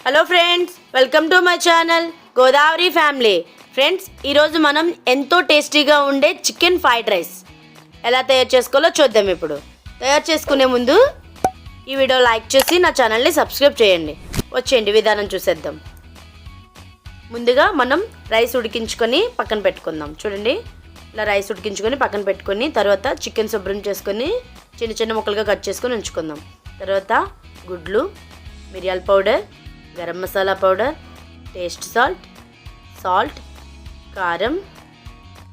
Hello friends, welcome to my channel Godavari family. Friends, ఈరోజు మనం ఎంతో టేస్టీగా ఉండే చికెన్ ఫ్రైడ్ రైస్ ఎలా తయారు చేసుకోవాలో చూద్దాం. ఇప్పుడు తయారు చేసుకునే ముందు ఈ వీడియో లైక్ చేసి నా ఛానల్ని సబ్స్క్రైబ్ చేయండి. వచ్చేయండి విధానం చూసేద్దాం. ముందుగా మనం రైస్ ఉడికించుకొని పక్కన పెట్టుకుందాం. చూడండి, ఇలా రైస్ ఉడికించుకొని పక్కన పెట్టుకొని తర్వాత చికెన్ శుభ్రం చేసుకొని చిన్న చిన్న ముక్కలుగా కట్ చేసుకొని ఉంచుకుందాం. తర్వాత గుడ్లు, మిరియాల powder, garam masala powder, taste salt, కారం,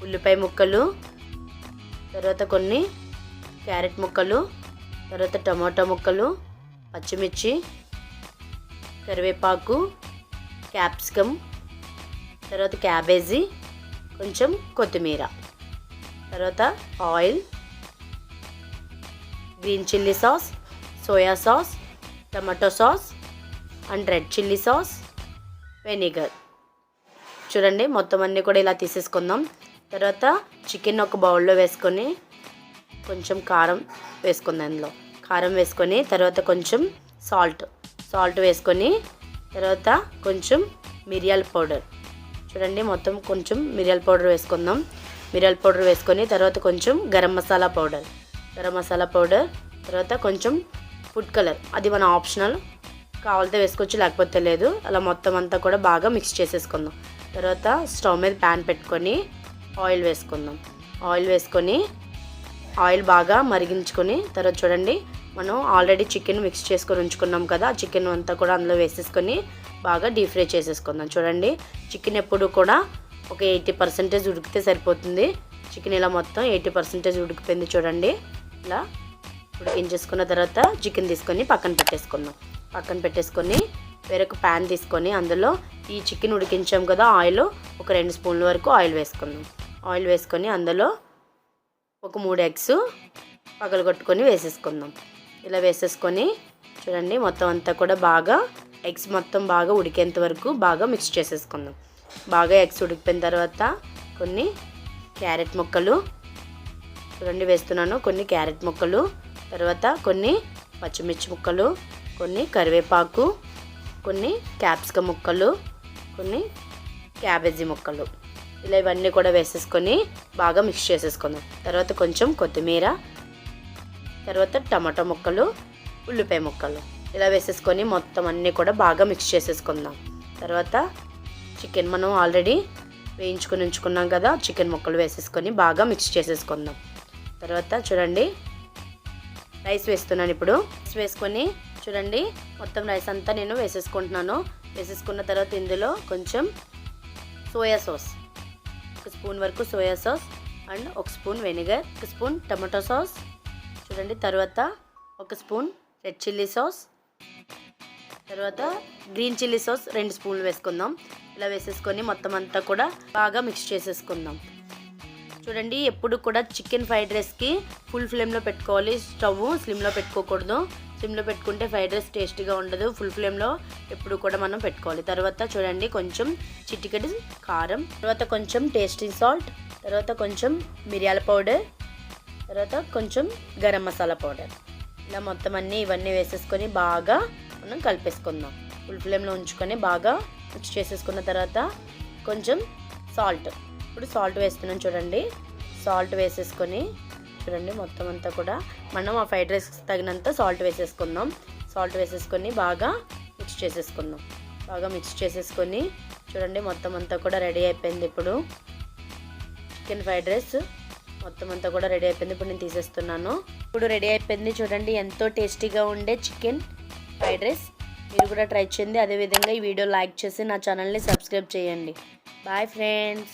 ఉల్లిపాయ ముక్కలు, తర్వాత కొన్ని క్యారెట్ ముక్కలు, తర్వాత టమాటా ముక్కలు, పచ్చిమిర్చి, కరివేపాకు, క్యాప్సికమ్, తర్వాత క్యాబేజీ, కొంచెం కొత్తిమీర, తర్వాత oil, green chilli sauce, soya sauce, tomato sauce and red chilli sauce, vinegar. చూడండి, మొత్తం అన్నీ కూడా ఇలా తీసేసుకుందాం. తర్వాత చికెన్ ఒక బౌల్లో వేసుకొని కొంచెం కారం వేసుకుందాం. అందులో కారం వేసుకొని తర్వాత కొంచెం సాల్ట్ వేసుకొని తర్వాత కొంచెం మిరియాల పౌడర్. చూడండి, మొత్తం కొంచెం మిరియాల పౌడర్ వేసుకుందాం. మిరియాల పౌడర్ వేసుకొని తర్వాత కొంచెం గరం మసాలా పౌడర్, తర్వాత కొంచెం ఫుడ్ కలర్, అది మన ఆప్షనల్, కావాలితే వేసుకోవచ్చు లేకపోతే లేదు. అలా మొత్తం అంతా కూడా బాగా మిక్స్ చేసేసుకుందాం. తర్వాత స్టవ్ మీద ప్యాన్ పెట్టుకొని ఆయిల్ వేసుకొని ఆయిల్ బాగా మరిగించుకొని తర్వాత చూడండి, మనం ఆల్రెడీ చికెన్ మిక్స్ చేసుకొని ఉంచుకున్నాం కదా, ఆ చికెన్ అంతా కూడా అందులో వేసేసుకొని బాగా డీప్ ఫ్రై చేసేసుకుందాం. చూడండి, చికెన్ ఎప్పుడు కూడా ఒక 80% ఉడికితే సరిపోతుంది. చికెన్ ఇలా మొత్తం 80% ఉడికిపోయింది. చూడండి, ఇలా ఉడికించేసుకున్న తర్వాత చికెన్ తీసుకొని పక్కన పెట్టేసుకొని వేరొక ప్యాన్ తీసుకొని అందులో ఈ చికెన్ ఉడికించాం కదా, ఆయిల్ ఒక 2 స్పూన్ల వరకు ఆయిల్ వేసుకొని అందులో ఒక 3 ఎగ్స్ పగలగొట్టుకొని వేసేసుకుందాం. ఇలా వేసేసుకొని చూడండి, మొత్తం అంతా కూడా బాగా ఎగ్స్ మొత్తం బాగా ఉడికేంత వరకు బాగా మిక్స్ చేసేసుకుందాం. బాగా ఎగ్స్ ఉడికిపోయిన తర్వాత కొన్ని క్యారెట్ ముక్కలు చూడండి వేస్తున్నాను, కొన్ని క్యారెట్ ముక్కలు, తర్వాత కొన్ని పచ్చిమిర్చి ముక్కలు, కొన్ని కరివేపాకు, కొన్ని క్యాప్సికమ్ ముక్కలు, కొన్ని క్యాబేజీ ముక్కలు, ఇలా ఇవన్నీ కూడా వేసేసుకొని బాగా మిక్స్ చేసేసుకుందాం. తర్వాత కొంచెం కొత్తిమీర, తర్వాత టమాటా ముక్కలు, ఉల్లిపాయ ముక్కలు ఇలా వేసేసుకొని మొత్తం అన్నీ కూడా బాగా మిక్స్ చేసేసుకుందాం. తర్వాత చికెన్ మనం ఆల్రెడీ వేయించుకొని ఉంచుకున్నాం కదా, చికెన్ ముక్కలు వేసేసుకొని బాగా మిక్స్ చేసేసుకుందాం. తర్వాత చూడండి, రైస్ వేస్తున్నాను. ఇప్పుడు రైస్ వేసుకొని చూడండి, మొత్తం రైస్ అంతా నేను వేసేసుకున్న తర్వాత ఇందులో కొంచెం సోయా సాస్, 1 స్పూన్ వరకు soya sauce and 1 spoon vinegar, 1 spoon tomato sauce చూడండి, తర్వాత 1 స్పూన్ రెడ్ చిల్లీ సాస్, తర్వాత గ్రీన్ చిల్లీ సాస్ 2 స్పూన్లు వేసుకుందాం. ఇలా వేసేసుకొని మొత్తం అంతా కూడా బాగా మిక్స్ చేసేసుకుందాం. చూడండి, ఎప్పుడు కూడా చికెన్ ఫ్రైడ్ రైస్కి ఫుల్ ఫ్లేమ్లో పెట్టుకోవాలి. స్టవ్ స్లిమ్లో పెట్టుకోకూడదు. స్లిమ్లో పెట్టుకుంటే ఫ్రైడ్ రైస్ టేస్టీగా ఉండదు. ఫుల్ ఫ్లేమ్లో ఎప్పుడు కూడా మనం పెట్టుకోవాలి. తర్వాత చూడండి, కొంచెం చిటికెడు కారం, తర్వాత కొంచెం టేస్టింగ్ సాల్ట్, తర్వాత కొంచెం మిరియాల పౌడర్, తర్వాత కొంచెం గరం మసాలా పౌడర్, ఇలా మొత్తం ఇవన్నీ వేసేసుకొని బాగా మనం కలిపేసుకుందాం. ఫుల్ ఫ్లేమ్లో ఉంచుకొని బాగా మిక్స్ చేసేసుకున్న తర్వాత కొంచెం సాల్ట్, ఇప్పుడు సాల్ట్ వేస్తున్నాను. చూడండి, సాల్ట్ వేసేసుకొని చూడండి మొత్తం అంతా కూడా మనం ఆ ఫ్రైడ్ రైస్కి తగినంత సాల్ట్ వేసేసుకొని బాగా మిక్స్ చేసేసుకొని చూడండి, మొత్తం అంతా కూడా రెడీ అయిపోయింది. ఇప్పుడు చికెన్ ఫ్రైడ్ రైస్ మొత్తం అంతా కూడా రెడీ అయిపోయింది. ఇప్పుడు నేను తీసేస్తున్నాను. ఇప్పుడు రెడీ అయిపోయింది. చూడండి, ఎంతో టేస్టీగా ఉండే చికెన్ ఫ్రైడ్ రైస్ మీరు కూడా ట్రై చేయండి. అదేవిధంగా ఈ వీడియో లైక్ చేసి నా ఛానల్ని సబ్స్క్రైబ్ చేయండి. Bye friends.